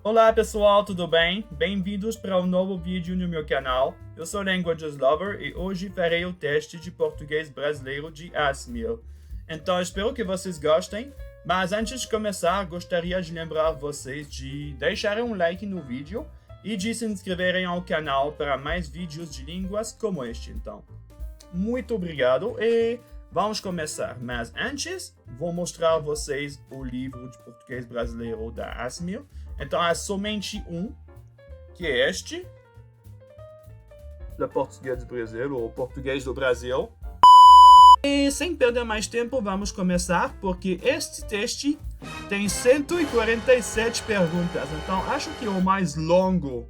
Olá pessoal, tudo bem? Bem-vindos para um novo vídeo no meu canal. Eu sou Languages Lover e hoje farei o teste de português brasileiro de ASMIL. Então espero que vocês gostem, mas antes de começar gostaria de lembrar vocês de deixarem um like no vídeo e de se inscreverem ao canal para mais vídeos de línguas como este. Então, muito obrigado e vamos começar. Mas antes, vou mostrar a vocês o livro de português brasileiro da ASMIL. Então há somente um, que é este. Da Português do Brasil, ou Português do Brasil. E sem perder mais tempo, vamos começar, porque este teste tem 147 perguntas. Então acho que é o mais longo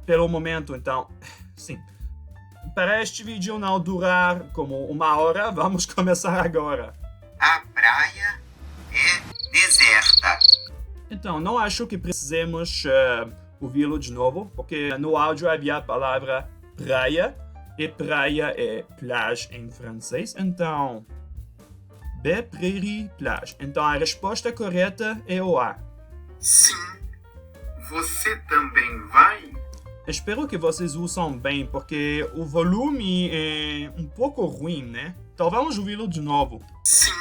pelo momento. Então, sim. Para este vídeo não durar como 1 hora, vamos começar agora. A praia é deserta. Então, não acho que precisemos ouvi-lo de novo, porque no áudio havia a palavra praia, e praia é plage em francês. Então, B, prairie, plage. Então, a resposta correta é o A. Sim. Você também vai? Espero que vocês ouçam bem, porque o volume é um pouco ruim, né? Então, vamos ouvi-lo de novo. Sim.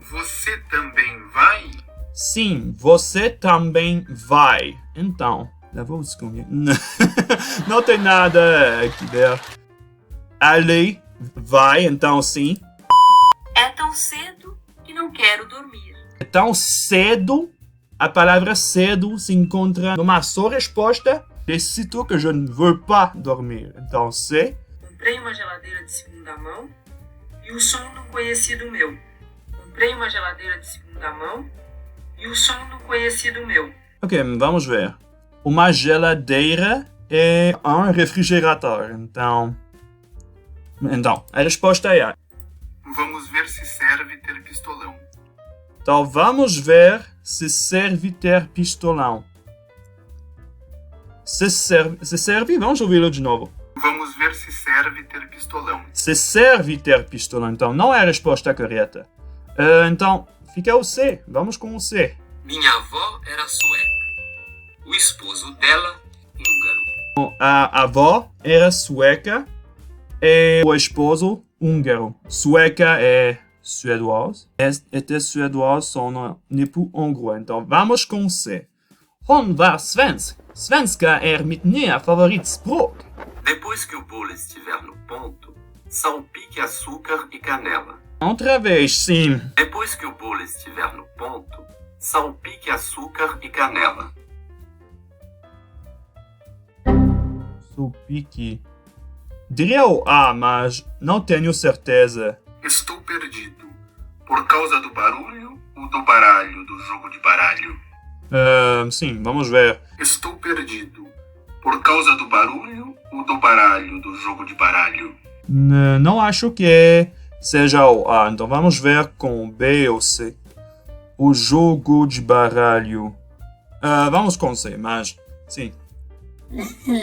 Você também vai? Sim, você também vai. Então, levou os comigo. Não tem nada que ver. Ali, vai, então sim. É tão cedo que não quero dormir. É tão cedo. A palavra cedo se encontra numa só resposta. Decito que je ne veux pas dormir. Então, c'est. Comprei uma geladeira de segunda mão e o som de um conhecido meu. Comprei uma geladeira de segunda mão e o som de um conhecido meu. Ok, vamos ver. Uma geladeira é um refrigerador. Então, a resposta é A. Vamos ver se serve ter pistolão. Então, vamos ver se serve ter pistolão. Se serve, vamos ouvi-lo de novo. Vamos ver se serve ter pistolão. Se serve ter pistolão. Então, não é a resposta correta. Então, fica o C. Vamos com o C. Minha avó era sueca. O esposo dela, húngaro. A avó era sueca e o esposo húngaro. Sueca é suédoise. Este suédoise são um époux hongrois. Então, vamos com C. Hon var svensk. Svenska är mitt nya favoritspråk. Depois que o bolo estiver no ponto, salpique açúcar e canela. Outra vez, sim. Depois que o bolo estiver no ponto, salpique açúcar e canela. Salpique. Diria o A, mas não tenho certeza. Estou perdido. Por causa do barulho ou do baralho do jogo de baralho? Sim, vamos ver. Estou perdido. Por causa do barulho ou do baralho do jogo de baralho? Não acho que seja o A. Então vamos ver com o B ou C. O jogo de baralho. Vamos com C, mas sim.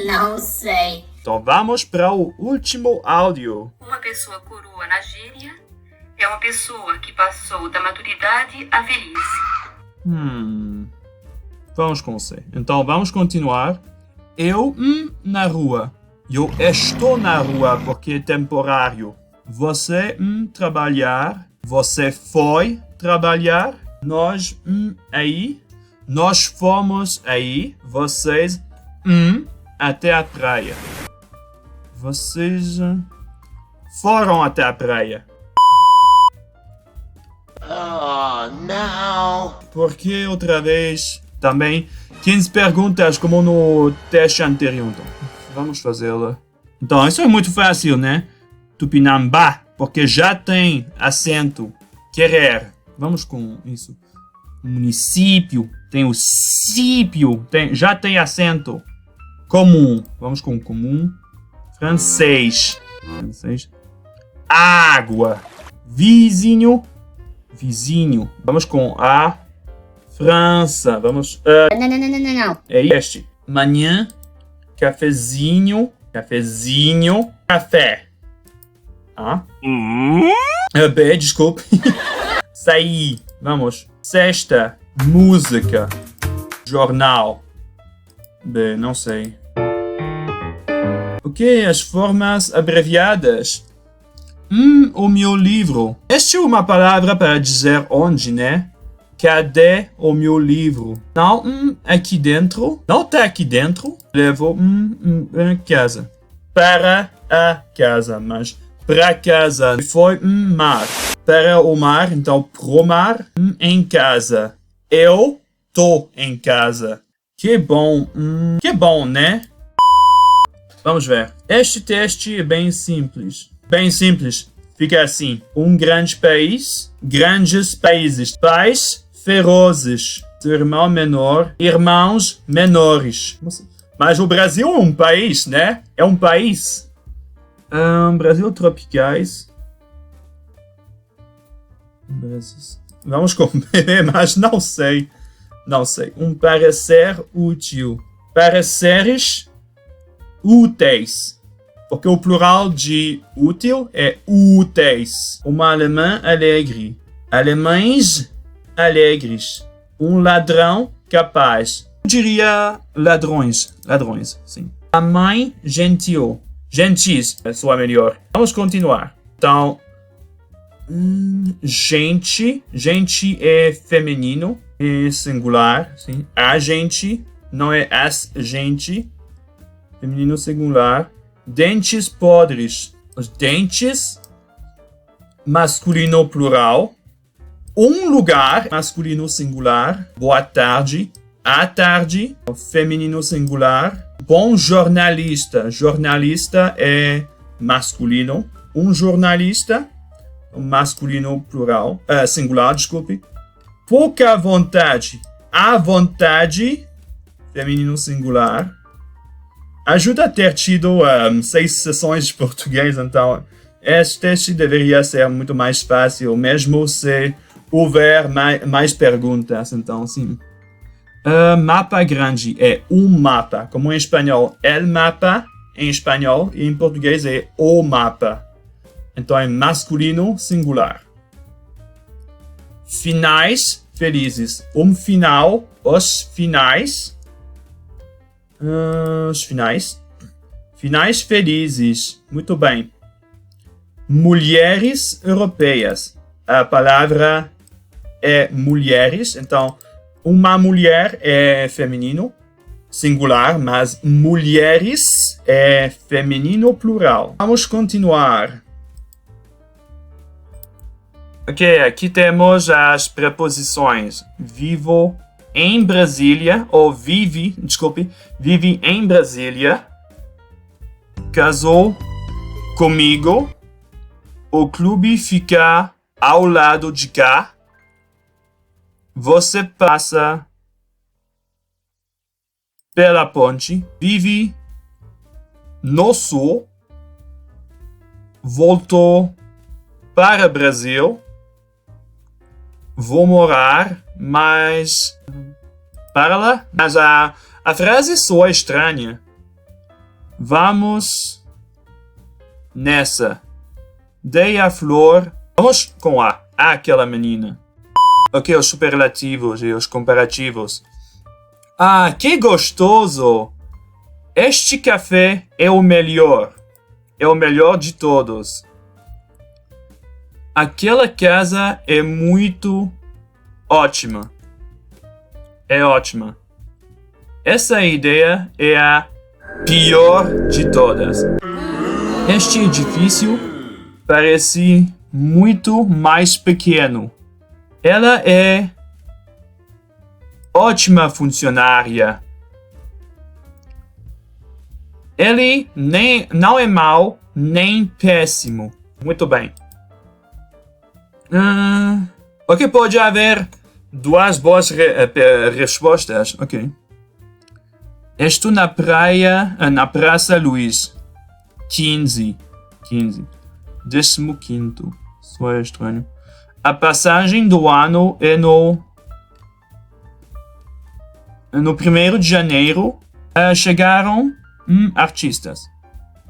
Não sei. Então vamos para o último áudio. Uma pessoa coroa na gíria é uma pessoa que passou da maturidade à velhice. Vamos com C. Então vamos continuar. Eu na rua. Eu estou na rua porque é temporário. Você trabalhar. Você foi trabalhar. Nós aí. Nós fomos aí. Vocês até a praia. Vocês foram até a praia. Oh, não. Por que outra vez? Também 15 perguntas como no teste anterior. Então, vamos fazê-la. Então, isso é muito fácil, né? Tupinambá, porque já tem acento. Querer. Vamos com isso. Município. Tem o sípio. Já tem acento. Comum. Vamos com comum. Francês. Água. Vizinho. Vizinho. Vamos com A. França. Vamos. Não. É este. Manhã. Cafezinho. Cafezinho. Café. A. B, desculpe. Sair. Vamos. Sexta. Música. Jornal. Bem, não sei. Ok, as formas abreviadas. O meu livro. Esta é uma palavra para dizer onde, né? Cadê o meu livro? Não, aqui dentro. Não está aqui dentro. Levo para casa. Para a casa, mas para casa. Foi mar. Para o mar, então pro mar, em casa. Eu tô em casa. Que bom, né? Vamos ver. Este teste é bem simples. Bem simples. Fica assim. Um grande país, grandes países. Pais ferozes. Seu irmão menor, irmãos menores. Mas o Brasil é um país, né? É um país. Brasil tropicais. Vamos comer, mas não sei. Não sei. Um parecer útil. Pareceres úteis. Porque o plural de útil é úteis. Uma alemã alegre. Alemães alegres. Um ladrão capaz. Eu diria ladrões. Ladrões, sim. A mãe gentil. Gentis é sua melhor. Vamos continuar. Então, gente. Gente é feminino. É singular, sim. A gente. Não é as gente. Feminino singular. Dentes podres. Os dentes. Masculino plural. Um lugar. Masculino singular. Boa tarde. À tarde. Feminino singular. Bom jornalista. Jornalista é masculino. Um jornalista. Masculino plural. Singular, desculpe. Pouca vontade. À vontade. Feminino singular. Ajuda a ter tido 6 sessões de português, então este teste deveria ser muito mais fácil, mesmo se houver mais perguntas, então sim. Mapa grande é um mapa, como em espanhol, el mapa em espanhol, e em português é o mapa. Então é masculino singular. Finais felizes. Um final, os finais. Os finais. Finais felizes. Muito bem. Mulheres europeias. A palavra é mulheres. Então, uma mulher é feminino, singular, mas mulheres é feminino plural. Vamos continuar. Ok, aqui temos as preposições. Vivo em Brasília, ou vive em Brasília. Casou comigo. O clube fica ao lado de cá. Você passa pela ponte. Vive no sul. Voltou para o Brasil. Vou morar, mas para lá. Mas a frase soa estranha. Vamos nessa. Dei a flor. Vamos com aquela menina. Ok, os superlativos e os comparativos. Ah, que gostoso! Este café é o melhor. É o melhor de todos. Aquela casa é muito ótima. É ótima. Essa ideia é a pior de todas. Este edifício parece muito mais pequeno. Ela é ótima funcionária. Ele não é mau nem péssimo. Muito bem. Ok, pode haver duas boas respostas. Ok. Estou na praia, na Praça Luís. 15. 15º. Isso é estranho. A passagem do ano é no 1º de janeiro. Chegaram artistas.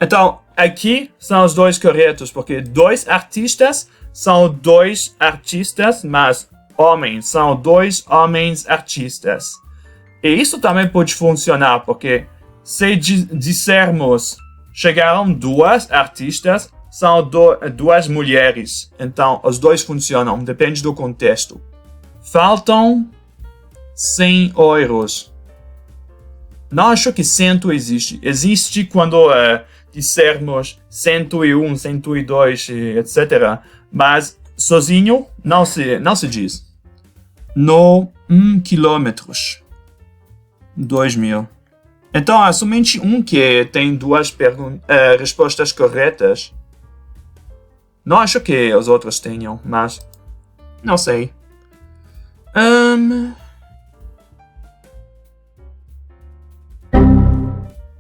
Então, aqui são os dois corretos, porque 2 artistas são 2 artistas, mas homens são 2 homens artistas. E isso também pode funcionar, porque se dissermos chegaram duas artistas, são duas mulheres. Então, os dois funcionam, depende do contexto. Faltam 100 euros. Não acho que 100 existe. Existe quando dissermos 101, 102, etc. Mas sozinho não se diz. No quilômetros. 2.000. Então, há somente um que tem duas respostas corretas. Não acho que os outros tenham, mas não sei.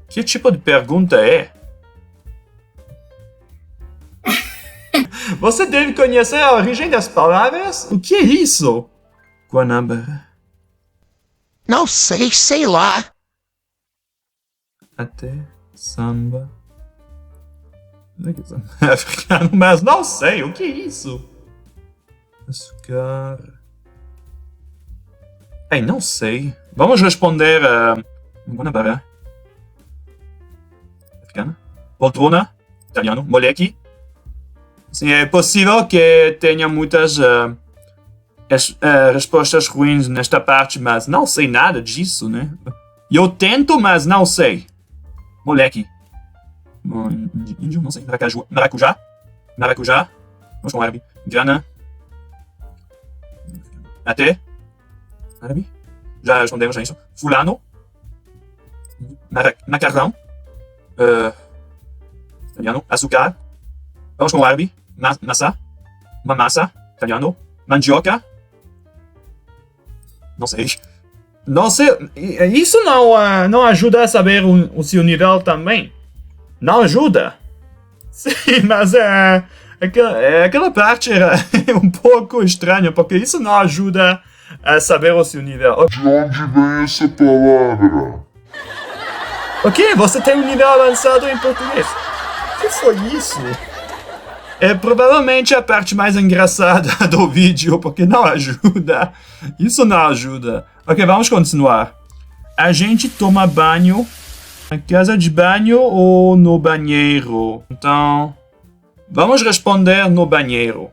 Que tipo de pergunta é? Você deve conhecer a origem das palavras? O que é isso? Guanabara. Não sei, sei lá. Até samba. É africano, mas não sei. O que é isso? Açúcar. Ei, não sei. Vamos responder Guanabara. Africana. Poltrona. Italiano. Moleque. Sim, é possível que tenha muitas respostas ruins nesta parte, mas não sei nada disso, né? Eu tento, mas não sei. Moleque. Índio, não sei. Maracujá. Maracujá. Vamos com árabe. Gana. Até. Árabe. Já respondemos a isso. Fulano. Macarrão. Italiano. Açúcar. Vamos com árabe. Massa. Uma massa. Italiano. Mandioca. Não sei. Não sei. Isso não ajuda a saber o seu nível também. Não ajuda. Sim, mas aquela parte era um pouco estranha, porque isso não ajuda a saber o seu nível. De onde vem essa palavra? Ok, você tem um nível avançado em português. O que foi isso? É provavelmente a parte mais engraçada do vídeo, porque não ajuda. Isso não ajuda. Ok, vamos continuar. A gente toma banho na casa de banho ou no banheiro? Então, vamos responder no banheiro.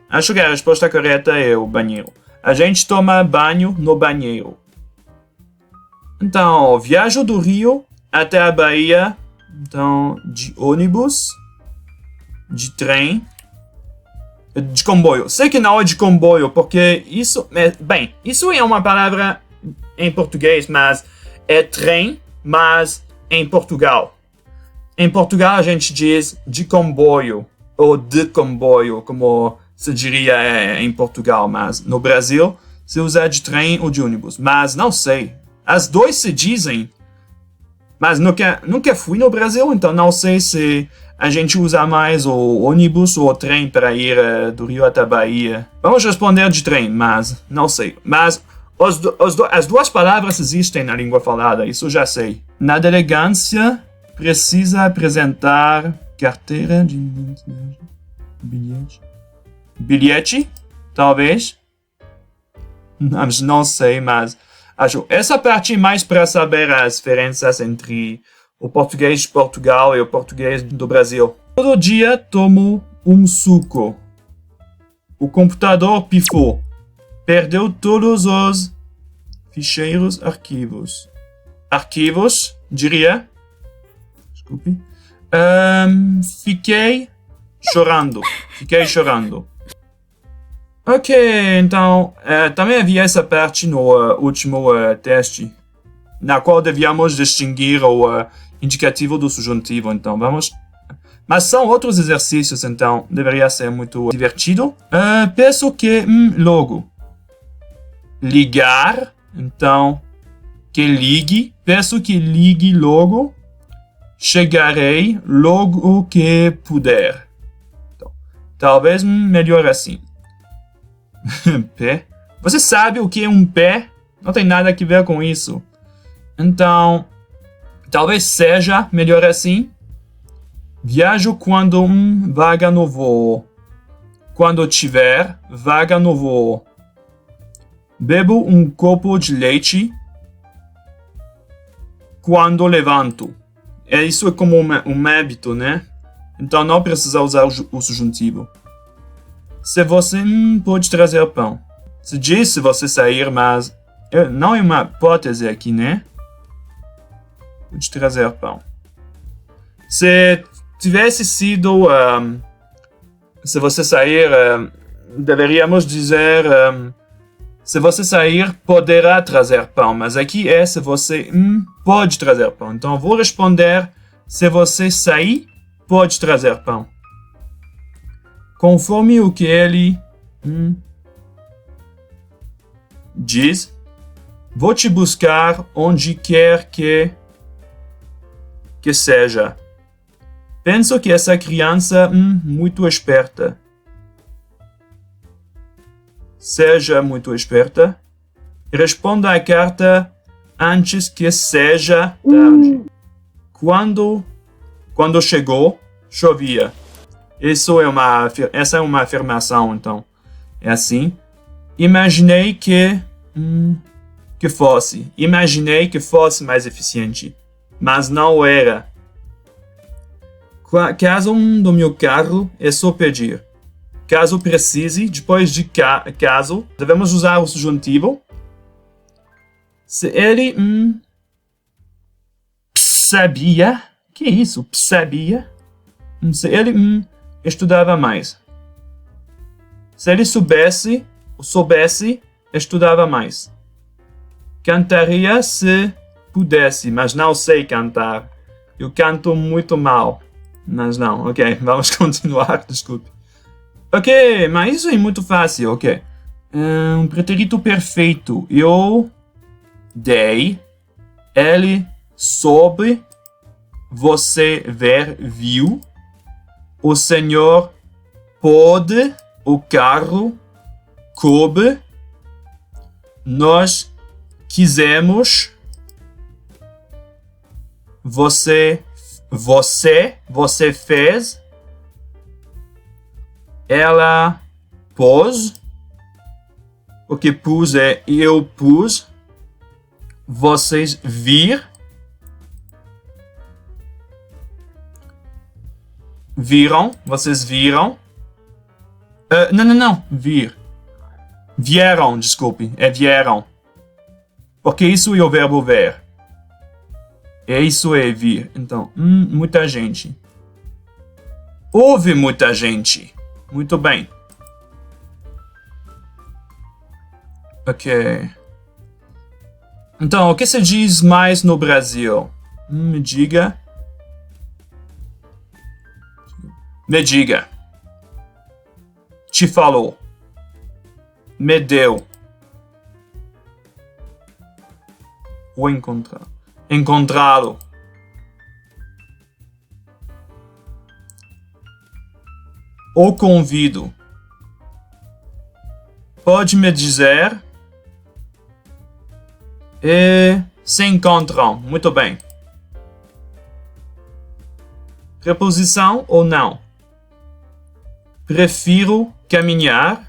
Acho que a resposta correta é o banheiro. A gente toma banho no banheiro. Então, viajo do Rio até a Bahia. Então, de ônibus, de trem, de comboio. Sei que não é de comboio, porque isso... Bem, isso é uma palavra em português, mas é trem, mas em Portugal. Em Portugal a gente diz de comboio, ou de comboio, como se diria em Portugal, mas no Brasil se usa de trem ou de ônibus. Mas não sei. As duas se dizem, mas nunca fui no Brasil, então não sei se a gente usa mais o ônibus ou o trem para ir do Rio até a Bahia. Vamos responder de trem, mas não sei. Mas as duas palavras existem na língua falada, isso já sei. Na delegacia, precisa apresentar carteira de bilhete. Bilhete? Talvez? Não sei, mas acho essa parte mais para saber as diferenças entre o português de Portugal e o português do Brasil. Todo dia tomo um suco. O computador pifou. Perdeu todos os ficheiros arquivos. Arquivos, diria. Desculpe. Fiquei chorando. Ok, então, também havia essa parte no último teste, na qual devíamos distinguir o indicativo do subjuntivo, então vamos... Mas são outros exercícios, então deveria ser muito divertido. Penso que logo. Ligar, então, que ligue. Penso que ligue logo. Chegarei logo que puder. Então, talvez melhor assim. Pé. Você sabe o que é um pé? Não tem nada a ver com isso. Então, talvez seja melhor assim. Viajo quando vaga no voo. Quando tiver vaga no voo. Bebo um copo de leite. quando levanto. Isso é como um hábito, né? Então não precisa usar o subjuntivo. Se você pode trazer pão. Se diz se você sair, mas não é uma hipótese aqui, né? Pode trazer pão. Se tivesse sido... se você sair, deveríamos dizer... se você sair, poderá trazer pão. Mas aqui é se você pode trazer pão. Então eu vou responder se você sair, pode trazer pão. Conforme o que ele diz, vou te buscar onde quer que seja. Penso que essa criança muito esperta. Seja muito esperta. Responda a carta antes que seja tarde. Quando chegou, chovia. Essa é uma afirmação, então. É assim. Imaginei que fosse mais eficiente, mas não era. Caso do meu carro, é só pedir. Caso precise, depois de caso, devemos usar o subjuntivo. Se ele sabia, que é isso? Sabia? Se ele estudava mais. Se ele soubesse, estudava mais. Cantaria se pudesse, mas não sei cantar. Eu canto muito mal. Mas não, ok, vamos continuar, desculpe. Ok, mas isso é muito fácil, ok. Pretérito perfeito. Eu dei, ele soube, você viu, o senhor pôde, o carro coube, nós quisemos, você fez, ela pôs, o que pus é eu pus, vocês vocês viram, não, vieram, desculpe, vieram, porque isso é o verbo ver. Isso é vir. Então, muita gente. Houve muita gente. Muito bem. Ok. Então, o que se diz mais no Brasil? Me diga. Me diga. Te falou. Me deu. Vou encontrar. Encontrá-lo. O convido. Pode me dizer. E se encontram. Muito bem. Preposição ou não? Prefiro caminhar.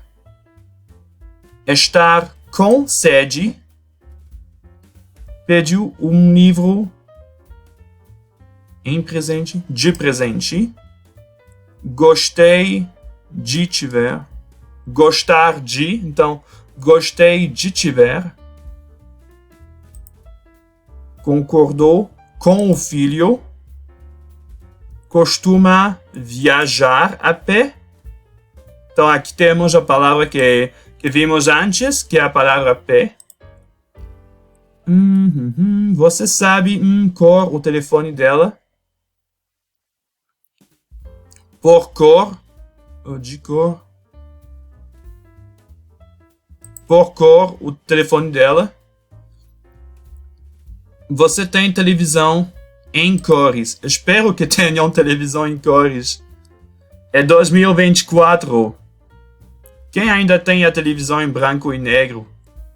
Estar com sede. Pediu livro em presente, de presente. Gostei de te ver. Gostar de, então, gostei de te ver. Concordou com o filho. Costuma viajar a pé. Então, aqui temos a palavra que vimos antes, que é a palavra pé. Você sabe cor o telefone dela? Por cor. Ou de cor. Por cor o telefone dela. Você tem televisão em cores. Espero que tenham televisão em cores. É 2024. Quem ainda tem a televisão em branco e negro?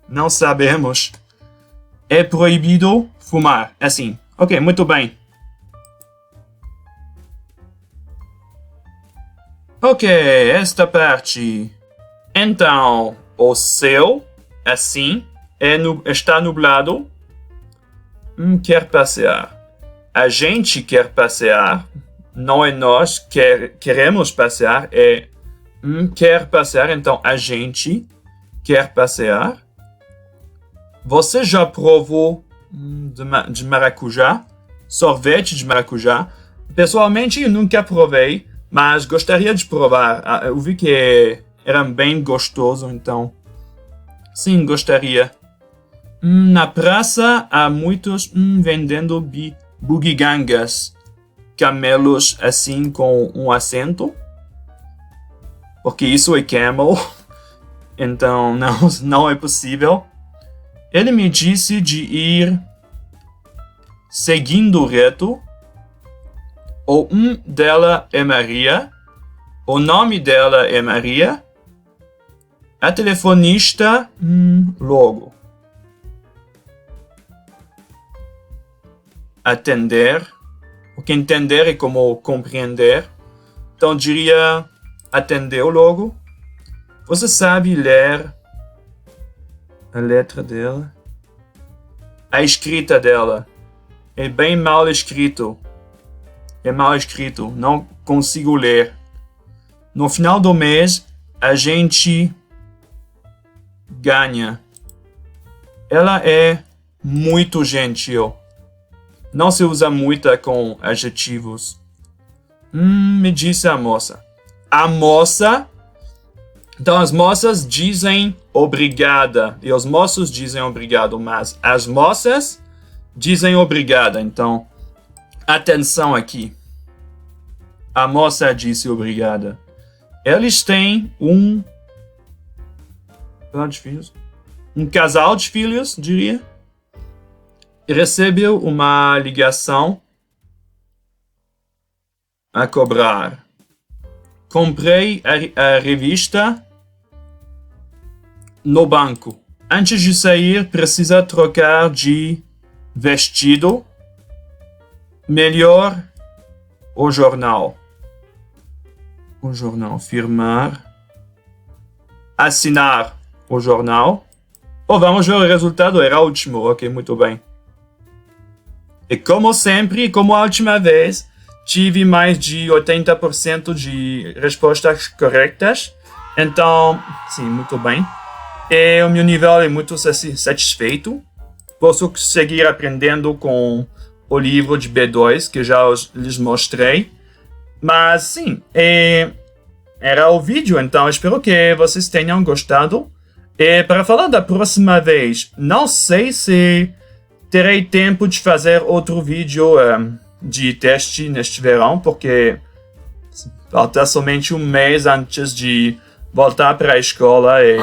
Não sabemos. É proibido fumar. Assim. Ok, muito bem. Ok, esta parte. Então, o céu, assim, está nublado. quer passear. A gente quer passear. Não é nós queremos passear, é quer passear. Então, a gente quer passear. Você já provou de maracujá? Sorvete de maracujá? Pessoalmente, eu nunca provei, mas gostaria de provar. Eu vi que era bem gostoso, então sim, gostaria. Na praça há muitos vendendo bugigangas, camelos assim com um assento, porque isso é camel, então não é possível. Ele me disse de ir seguindo reto. O dela é Maria. O nome dela é Maria. A telefonista, logo. Atender. Porque entender é como compreender. Então diria atendeu logo. Você sabe ler a letra dela? A escrita dela é bem mal escrito. É mal escrito. Não consigo ler. No final do mês, a gente ganha. Ela é muito gentil. Não se usa muito com adjetivos. Me disse a moça. A moça. Então as moças dizem obrigada. E os moços dizem obrigado. Mas as moças dizem obrigada. Então, atenção aqui. A moça disse obrigada. Eles têm um casal de filhos, diria. Recebeu uma ligação a cobrar. Comprei a revista no banco. Antes de sair, precisa trocar de vestido. Melhor o jornal. O jornal. Firmar. Assinar o jornal. Vamos ver o resultado. Era o último. Ok, muito bem. E como sempre, como a última vez, tive mais de 80% de respostas corretas. Então, sim, muito bem. E o meu nível é muito satisfeito. Posso seguir aprendendo com o livro de B2, que já lhes mostrei. Mas, sim, era o vídeo. Então, espero que vocês tenham gostado. E para falar da próxima vez, não sei se terei tempo de fazer outro vídeo de teste neste verão, porque falta somente um mês antes de voltar para a escola e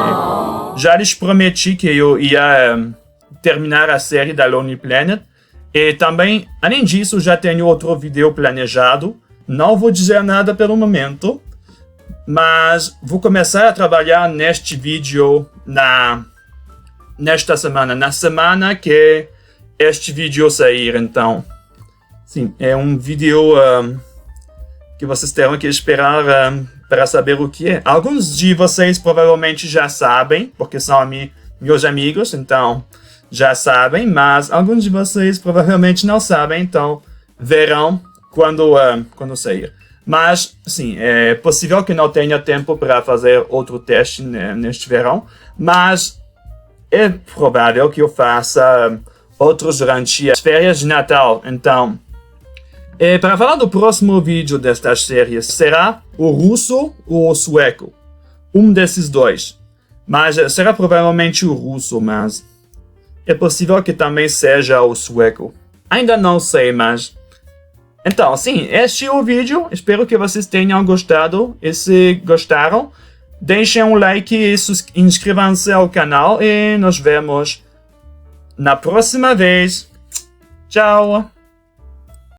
já lhes prometi que eu ia terminar a série da Lonely Planet. E também, além disso, já tenho outro vídeo planejado. Não vou dizer nada pelo momento, mas vou começar a trabalhar neste vídeo nesta semana, na semana que este vídeo sair. Então, sim, é um vídeo que vocês terão que esperar para saber o que é. Alguns de vocês provavelmente já sabem, porque são meus amigos, então já sabem, mas alguns de vocês provavelmente não sabem, então verão quando sair. Mas, sim, é possível que não tenha tempo para fazer outro teste neste verão, mas é provável que eu faça outros durante as férias de Natal. Então, para falar do próximo vídeo destas séries, será o russo ou o sueco? Um desses dois. Mas será provavelmente o russo, mas é possível que também seja o sueco. Ainda não sei, mas... Então, sim, este é o vídeo. Espero que vocês tenham gostado. E se gostaram, deixem um like e inscrevam-se ao canal. E nos vemos na próxima vez. Tchau!